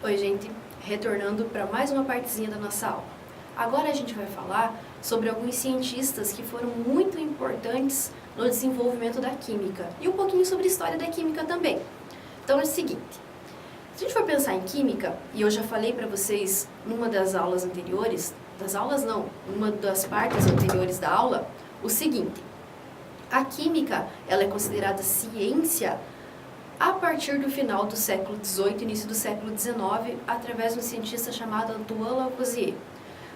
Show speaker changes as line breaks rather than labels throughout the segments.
Oi, gente, retornando para mais uma partezinha da nossa aula. Agora a gente vai falar sobre alguns cientistas que foram muito importantes no desenvolvimento da química e um pouquinho sobre a história da química também. Então é o seguinte, se a gente for pensar em química, e eu já falei para vocês numa das aulas anteriores, numa das partes anteriores da aula, o seguinte, a química ela é considerada ciência a partir do final do século XVIII, início do século XIX, através de um cientista chamado Antoine Lavoisier.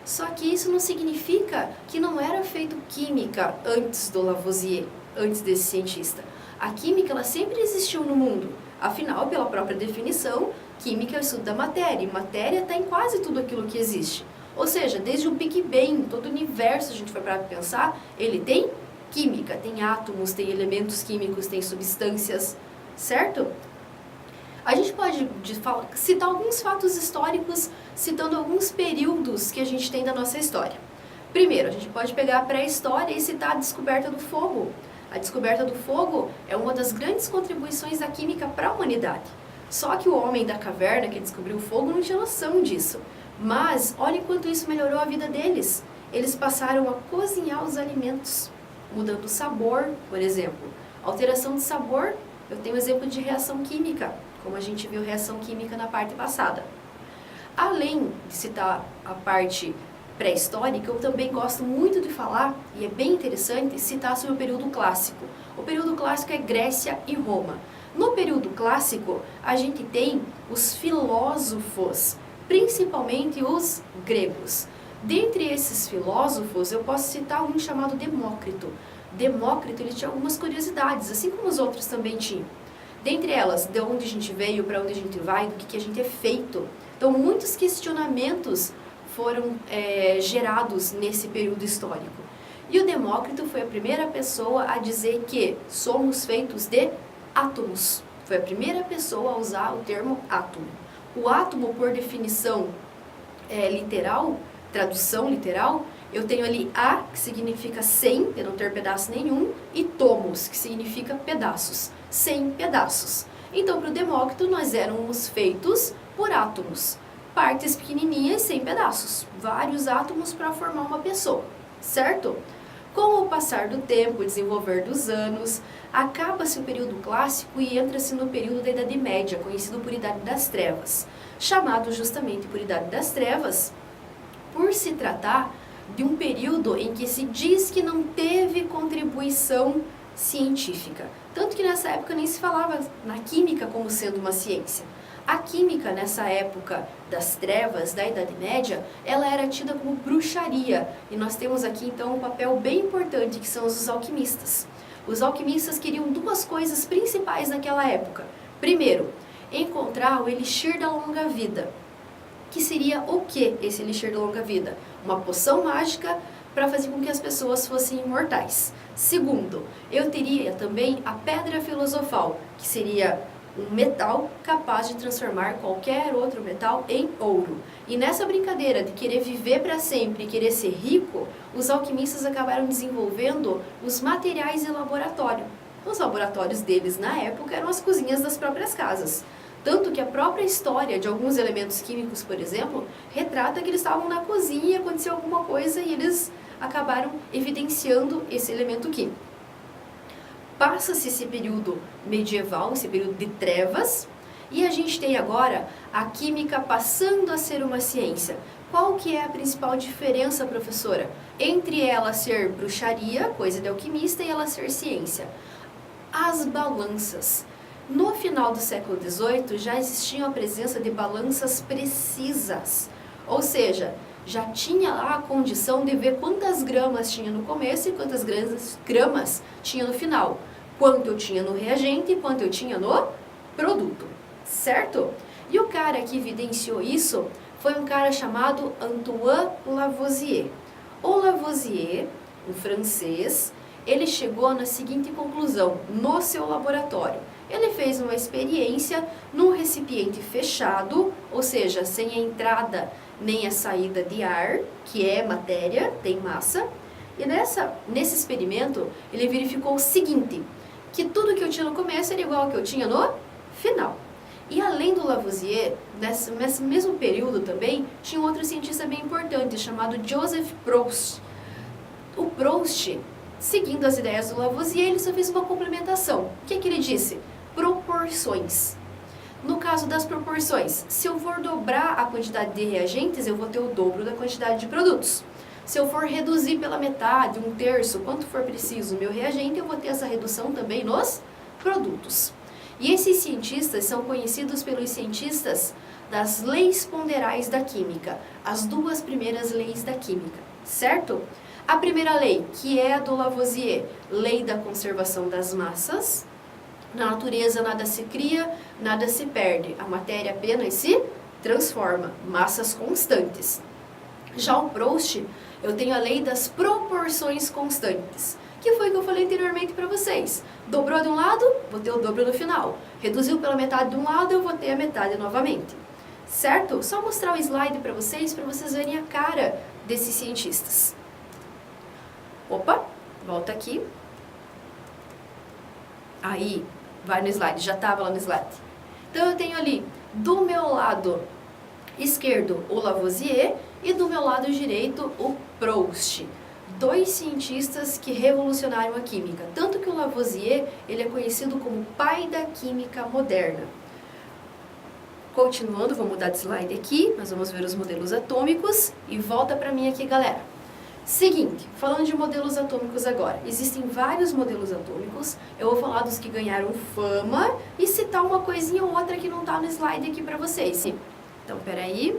Só que isso não significa que não era feito química antes do Lavoisier, antes desse cientista. A química ela sempre existiu no mundo. Afinal, pela própria definição, química é o estudo da matéria, e matéria está em quase tudo aquilo que existe. Ou seja, desde o Big Bang, todo o universo, a gente for para pensar, ele tem química, tem átomos, tem elementos químicos, tem substâncias, certo? A gente pode citar alguns fatos históricos, citando alguns períodos que a gente tem da nossa história. Primeiro, a gente pode pegar a pré-história e citar a descoberta do fogo. A descoberta do fogo é uma das grandes contribuições da química para a humanidade. Só que o homem da caverna que descobriu o fogo não tinha noção disso. Mas, olha enquanto isso melhorou a vida deles. Eles passaram a cozinhar os alimentos, mudando o sabor, por exemplo. Alteração de sabor, eu tenho exemplo de reação química, como a gente viu reação química na parte passada. Além de citar a parte pré-histórica, eu também gosto muito de falar, e é bem interessante, citar sobre o período clássico. O período clássico é Grécia e Roma. No período clássico, a gente tem os filósofos, principalmente os gregos. Dentre esses filósofos, eu posso citar um chamado Demócrito. Demócrito ele tinha algumas curiosidades, assim como os outros também tinham. Dentre elas, de onde a gente veio, para onde a gente vai, do que a gente é feito. Então, muitos questionamentos foram gerados nesse período histórico. E o Demócrito foi a primeira pessoa a dizer que somos feitos de átomos. Foi a primeira pessoa a usar o termo átomo. O átomo, por definição literal, tradução literal, eu tenho ali A, que significa sem, de não ter pedaço nenhum, e tomos, que significa pedaços, 100 pedaços. Então, para o Demócrito, nós éramos feitos por átomos, partes pequenininhas, 100 pedaços, vários átomos para formar uma pessoa, certo? Com o passar do tempo, o desenvolver dos anos, acaba-se o período clássico e entra-se no período da Idade Média, conhecido por Idade das Trevas, chamado justamente por Idade das Trevas, por se tratar de um período em que se diz que não teve contribuição científica. Tanto que nessa época nem se falava na química como sendo uma ciência. A química nessa época das trevas, da Idade Média, ela era tida como bruxaria. E nós temos aqui então um papel bem importante que são os alquimistas. Os alquimistas queriam duas coisas principais naquela época. Primeiro, encontrar o elixir da longa vida. Que seria o que esse elixir da longa vida? Uma poção mágica para fazer com que as pessoas fossem imortais. Segundo, eu teria também a pedra filosofal, que seria um metal capaz de transformar qualquer outro metal em ouro. E nessa brincadeira de querer viver para sempre e querer ser rico, os alquimistas acabaram desenvolvendo os materiais de laboratório. Os laboratórios deles na época eram as cozinhas das próprias casas. Tanto que a própria história de alguns elementos químicos, por exemplo, retrata que eles estavam na cozinha e aconteceu alguma coisa e eles acabaram evidenciando esse elemento químico. Passa-se esse período medieval, esse período de trevas, e a gente tem agora a química passando a ser uma ciência. Qual que é a principal diferença, professora, entre ela ser bruxaria, coisa de alquimista, e ela ser ciência? As balanças. No final do século XVIII já existia a presença de balanças precisas, ou seja, já tinha lá a condição de ver quantas gramas tinha no começo e quantas gramas tinha no final, quanto eu tinha no reagente e quanto eu tinha no produto, certo? E o cara que evidenciou isso foi um cara chamado Antoine Lavoisier. O Lavoisier, um francês, ele chegou na seguinte conclusão no seu laboratório. Ele fez uma experiência num recipiente fechado, ou seja, sem a entrada nem a saída de ar, que é matéria, tem massa. E nesse experimento, ele verificou o seguinte, que tudo que eu tinha no começo era igual ao que eu tinha no final. E além do Lavoisier, nesse mesmo período também, tinha um outro cientista bem importante, chamado Joseph Proust. O Proust, seguindo as ideias do Lavoisier, ele só fez uma complementação. O que ele disse? Proporções. No caso das proporções, se eu for dobrar a quantidade de reagentes, eu vou ter o dobro da quantidade de produtos. Se eu for reduzir pela metade, 1/3, quanto for preciso o meu reagente, eu vou ter essa redução também nos produtos. E esses cientistas são conhecidos pelos cientistas das leis ponderais da química, as duas primeiras leis da química, certo? A primeira lei, que é a do Lavoisier, lei da conservação das massas. Na natureza nada se cria, nada se perde, a matéria apenas se transforma, massas constantes. Já o Proust, eu tenho a lei das proporções constantes, que foi o que eu falei anteriormente para vocês. Dobrou de um lado, vou ter o dobro no final. Reduziu pela metade de um lado, eu vou ter a metade novamente. Certo? Só mostrar o slide para vocês verem a cara desses cientistas. Opa, volta aqui. Aí, vai no slide, já estava lá no slide. Então eu tenho ali, do meu lado esquerdo, o Lavoisier, e do meu lado direito, o Proust. Dois cientistas que revolucionaram a química. Tanto que o Lavoisier, ele é conhecido como pai da química moderna. Continuando, vou mudar de slide aqui, nós vamos ver os modelos atômicos e volta para mim aqui, galera. Seguinte, falando de modelos atômicos agora, existem vários modelos atômicos, eu vou falar dos que ganharam fama e citar uma coisinha ou outra que não está no slide aqui para vocês. Então, peraí.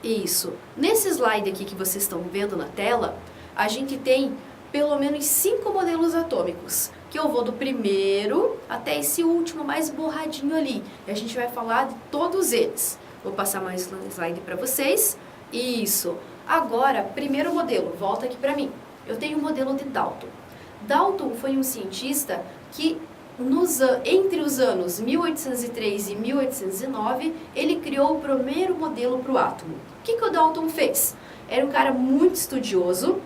Isso. Nesse slide aqui que vocês estão vendo na tela, a gente tem pelo menos 5 modelos atômicos, que eu vou do primeiro até esse último mais borradinho ali. E a gente vai falar de todos eles. Vou passar mais um slide para vocês. Isso. Agora, primeiro modelo, volta aqui para mim. Eu tenho o modelo de Dalton. Dalton foi um cientista que, entre os anos 1803 e 1809, ele criou o primeiro modelo para o átomo. O que o Dalton fez? Era um cara muito estudioso,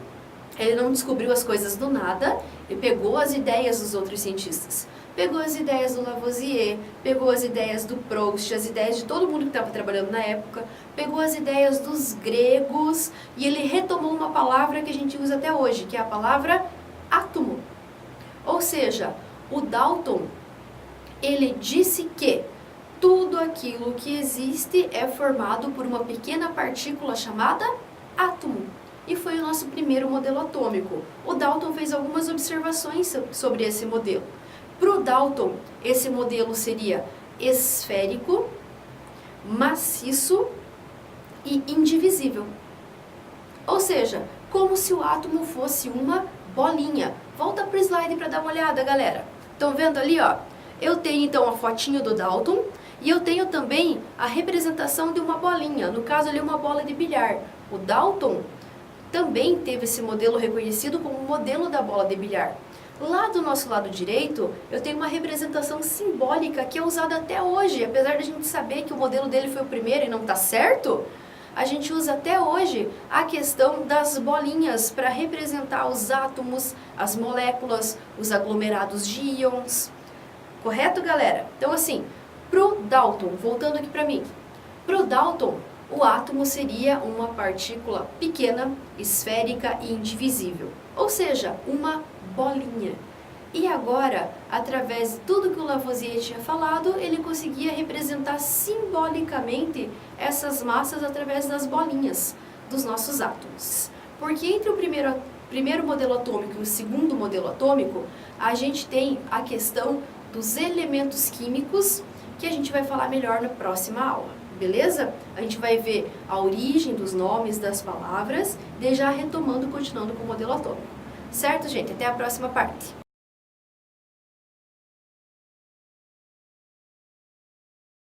ele não descobriu as coisas do nada, ele pegou as ideias dos outros cientistas. Pegou as ideias do Lavoisier, pegou as ideias do Proust, as ideias de todo mundo que estava trabalhando na época, pegou as ideias dos gregos e ele retomou uma palavra que a gente usa até hoje, que é a palavra átomo. Ou seja, o Dalton, ele disse que tudo aquilo que existe é formado por uma pequena partícula chamada átomo. E foi o nosso primeiro modelo atômico. O Dalton fez algumas observações sobre esse modelo. Para o Dalton, esse modelo seria esférico, maciço e indivisível. Ou seja, como se o átomo fosse uma bolinha. Volta para o slide para dar uma olhada, galera. Estão vendo ali, ó? Eu tenho então a fotinho do Dalton e eu tenho também a representação de uma bolinha, no caso ali uma bola de bilhar. O Dalton também teve esse modelo reconhecido como o modelo da bola de bilhar. Lá do nosso lado direito, eu tenho uma representação simbólica que é usada até hoje. Apesar de a gente saber que o modelo dele foi o primeiro e não está certo, a gente usa até hoje a questão das bolinhas para representar os átomos, as moléculas, os aglomerados de íons. Correto, galera? Então, assim, pro Dalton, voltando aqui para mim, pro Dalton, o átomo seria uma partícula pequena, esférica e indivisível, ou seja, uma bolinha. E agora, através de tudo que o Lavoisier tinha falado, ele conseguia representar simbolicamente essas massas através das bolinhas dos nossos átomos. Porque entre o primeiro modelo atômico e o segundo modelo atômico, a gente tem a questão dos elementos químicos, que a gente vai falar melhor na próxima aula. Beleza? A gente vai ver a origem dos nomes das palavras, já retomando, continuando com o modelo atômico. Certo, gente? Até a próxima parte.